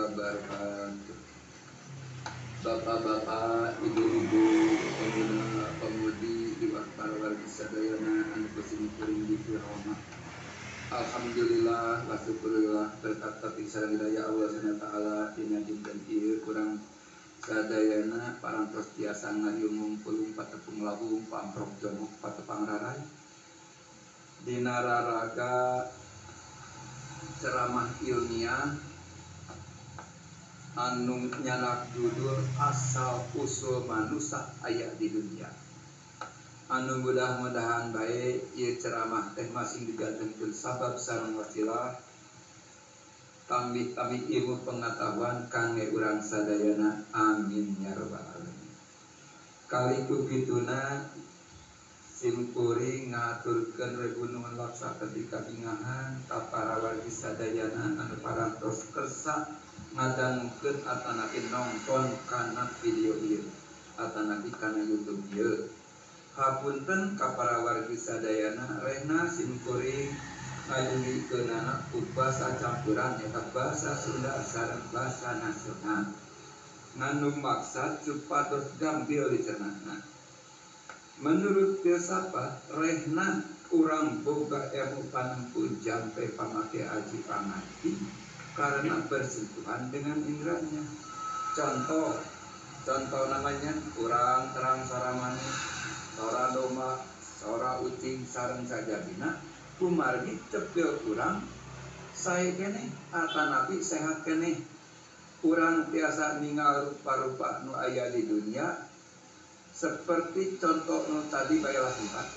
wabarakatuh. Bapak-bapak, ibu-ibu, pemuda-pemudi di para warga sadayana anu kuring di rahmat. Alhamdulillah wa syukurillah berkat taufiq sareng hidayah Allah Subhanahu wa taala dina dinten ieu kurang sadayana parantos tiasa ngariung ngumpul patepung lawung pamprok jongok patepang rarai dina raraga ceramah ilmiah anu nyanak judul asal usul manusia aya di dunia. Anu mudah-mudahan baik ieu ceramah teh masih digantungkeun sabab sareng wasilah tambih-tambih ilmu pengetahuan kangge urang sadayana, amin ya rabbal alamin. Kali kubituna simkuring ngaturkeun regunungan laksa ketika ingahan ka para wargi sadayana anu parantos kersa ngadangukeun atanapi nongton kana video ieu atanapi kana YouTube ieu. Hapunten ka para wargi sadayana rehna simkuring ngajengikeunana ku basa campuran eta basa Sunda sareng basa nasional nganu maksud supados gambil dicernana. Menurut filsafat rehna urang boga ilmu panempuh jampe pamake aji pangati karena bersentuhan dengan indranya. Contoh namanya urang terang saramani sora doma, sora ucing sareng sajabina kumargi cepil urang sae keneh atanapi sehat keneh. Urang tiasa ningal rupa-rupa nu aya di dunia seperti contoh nu tadi baelah lihat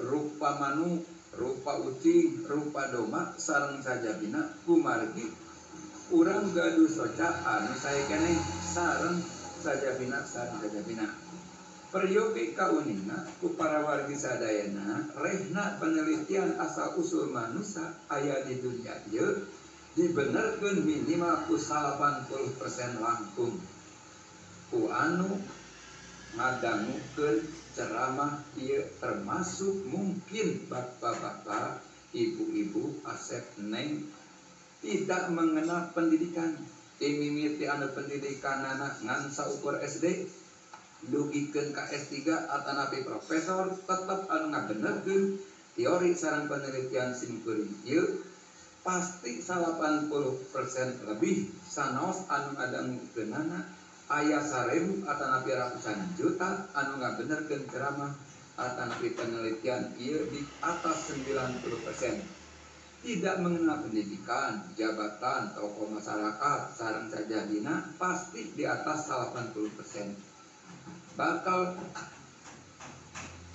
rupa manu, rupa ucing, rupa doma sareng sajabina kumargi urang gaduh soca anu sae keneh sareng sajabina sareng sajabina. Peryogi kaunina ku para wargi sadayana rehna penelitian asal usul manusia aya di dunia ieu dibenerkeun minimal ku 80% langkung ku anu ngadangukeun ceramah ieu termasuk mungkin bapak-bapak, ibu-ibu, asep, neng tidak mengenal pendidikan. Mimiti anu pendidikanana ngan saukur SD dugikeun ka S3 atanapi profesor tetep anu ngabenerkeun teori sareng penelitian simkuring ieu pasti 80% lebih sanaos anu ngadangukeunana aya 1000 atanapi ratusan juta anu ngabenerkeun ceramah atanapi penelitian ieu di atas 90%. Tidak mengenal pendidikan, jabatan, tokoh masyarakat sareng sajabina pasti di atas 80%.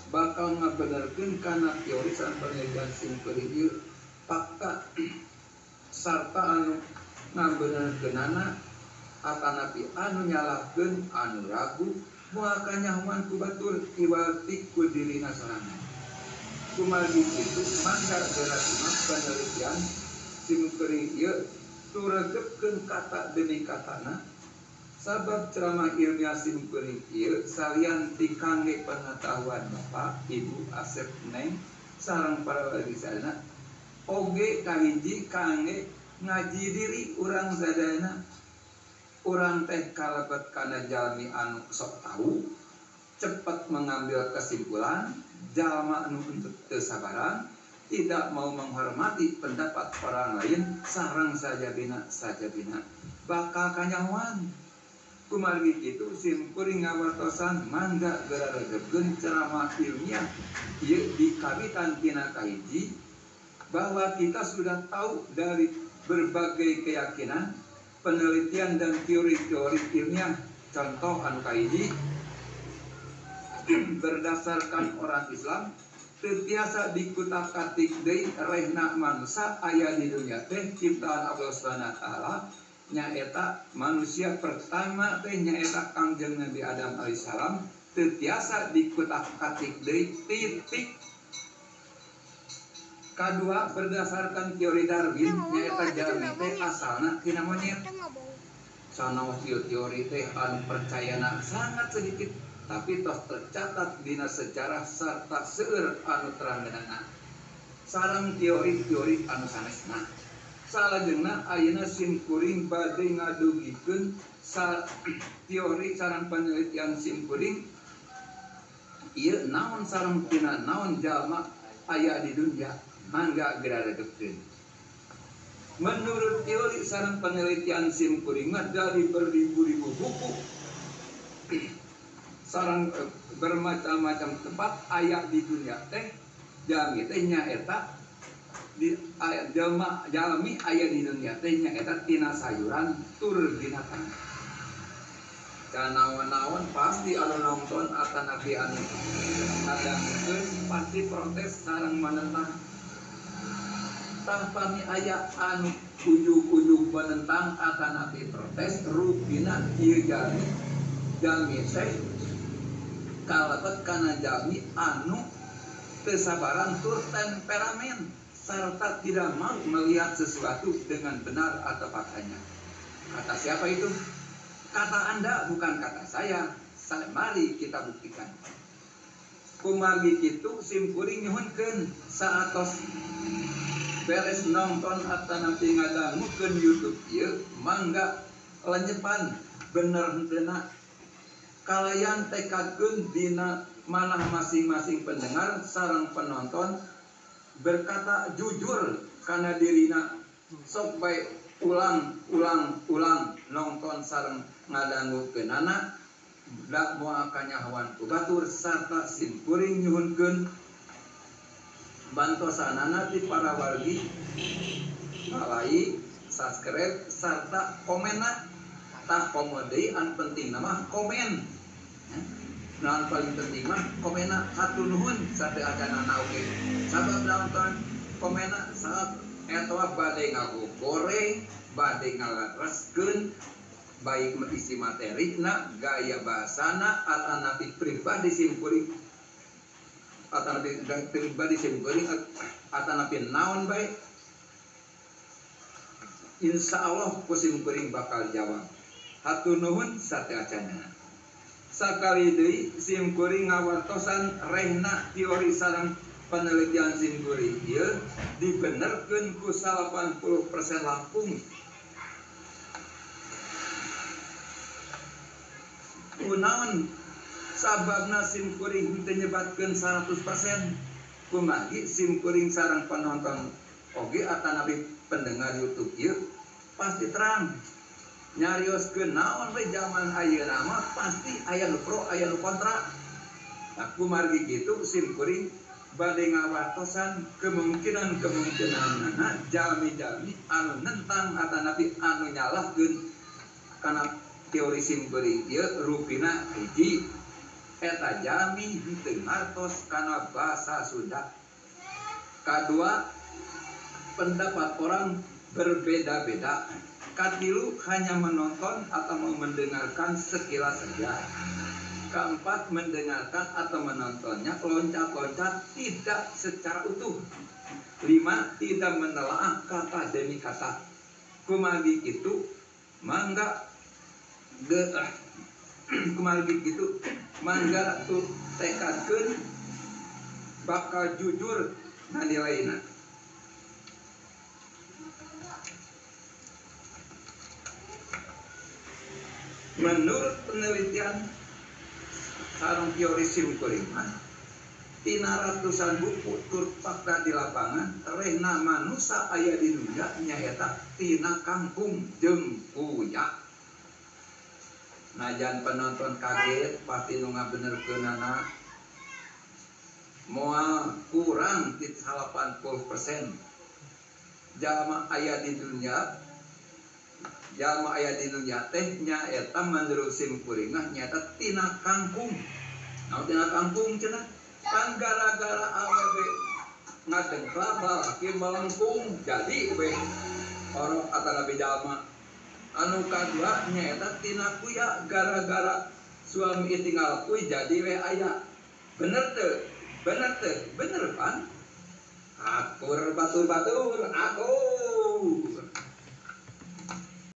Bakal ngabenerkeun kana teori sareng penelitian simkuring ieu fakta sarta anu ngabenerkeunana atanapi anu nyalahkeun anu ragu moal kanyahoan ku batur iwati ku dirina sorangan. Kumargi itu mangga berarti penelitian simkuring ieu turegepkeun kata demi katana sabab ceramah ilmiah simkuring ieu salian tikangge pengetahuan Bapak, Ibu, Asep, Neng sareng para wargi sadayana oge kahiji kangge ngaji diri urang sadayana. Urang teh kalebet kana jalmi anu sok tahu cepat mengambil kesimpulan, jalma anu untuk kesabaran, tidak mau menghormati pendapat orang lain, sareng sajabina bakal kanyahoan. Kumargi kitu simkuring ngawartosan mangga geraregepkeun ceramah ilmiah ieu di kawitan tina kahiji bahwa kita sudah tahu dari berbagai keyakinan, penelitian dan teori-teori ilmiah. Contoh anu kahiji berdasarkan orang Islam terbiasa dikutak-katik deui rehna manusia aya di dunia teh ciptaan Allah Subhanahu wa taala nyaeta manusia pertama teh nyaeta Kangjeng Nabi Adam alaihissalam terbiasa dikutak-katik deui titik. Kadua berdasarkan teori Darwin nyaeta jalmi teh asalna tina monyet. Sanaos teori teh anu percayana sangat sedikit tapi tos tercatat dina sejarah sarta seueur anu teranggeunana sareng teori-teori anu sanesna. salajengna ayeuna simkuring bade ngadugikeun teori sareng penelitian simkuring ieu naon sareng tina naon jalma aya di dunia mangga geraregepkeun. Menurut teori sareng penelitian simkuring dari beribu-ribu buku sareng bermacam-macam tempat aya di dunia teh jami teh nyaeta di jalmi aya di dunia teh nyaeta tina sayuran tur binatang. Naon-naon pasti anu nonton akan nabi anu ngadangkeun pasti protes sareng menentang. Tanpa aya anu ujug-ujug menentang akan nabi protes rupina ieu jami teh kalebet kana jami anu teu sabaran tur temperamen serta tidak mau melihat sesuatu dengan benar atau faktanya. Kata siapa itu? Kata Anda, bukan kata saya. Mari kita buktikan. Kumagi kitu simkuring nyuhunkeun saatos beres nonton atau nanti ngadangukeun YouTube ieu mangga lenyepan bener henteu kalayan tekadkeun dina manah masing-masing pendengar sareng penonton berkata jujur kana dirina sok bae ulang nonton sareng ngadangukeunana da moal kanyahoan ku batur sarta simkuring nyuhunkeun bantosanana ti para wargi malai subscribe sarta komenna tah komo deui an penting mah komen. Nah, paling penting mah komena hatur nuhun sateu acanana oge. Sabab nonton komena saat eta bade ngagoreng, bade ngalatreskeun baik isi materina, gaya bahasana atanapi pribadi simkuring. Atanapi pribadi simkuring atanapi naon bae. Insyaallah ku simkuring bakal jawab. Hatur nuhun sateu acanana. Sakali deui simkuring ngawartosan rehna teori sareng penelitian simkuring ieu dibenerkeun ku 80% Lampung. Kunaon sababna simkuring henteu nyebatkeun 100%? Kumagi simkuring sareng penonton oge atanapi pendengar YouTube ieu pasti terang. Nyarioskeun naon we zaman ayeuna mah pasti aya nu pro aya nu kontra. Aku margi kitu simkuring bade ngawartosan kemungkinan-kemungkinanna jalmi-jalmi anu nentang atanapi anu nyalahkeun kana teori simkuring ieu rupina hiji eta jalmi henteu ngartos kana basa Sunda. Kadua, pendapat orang berbeda-beda. Katilu hanya menonton atau mendengarkan sekilas saja. Keempat, mendengarkan atau menontonnya loncat-loncat tidak secara utuh. 5, tidak menelaah kata demi kata. Kumagi itu mangga kumagi gitu mangga tuh tekadkeun bakal jujur nadilaina. Menurut penelitian sareng teori simkuring tina ratusan buku tur fakta di lapangan rehna manusia aya di dunia nyaeta tina kangkung jeung kuya. Najan penonton kaget pasti nu ngabenerkeunana moal kurang ti 80%. Jalma aya di dunia teh nyaeta menurut simkuring nyaeta tina kangkung. Naon tina kangkung cenah? Kan gara-gara awewe ngadengkla lalaki melengkung jadi we orang atanapi jalma. Anu kadua nyaeta tina kuya gara-gara suami tinggal kuy jadi we aya. Bener teu? Bener kan? Akur batur-batur, akur.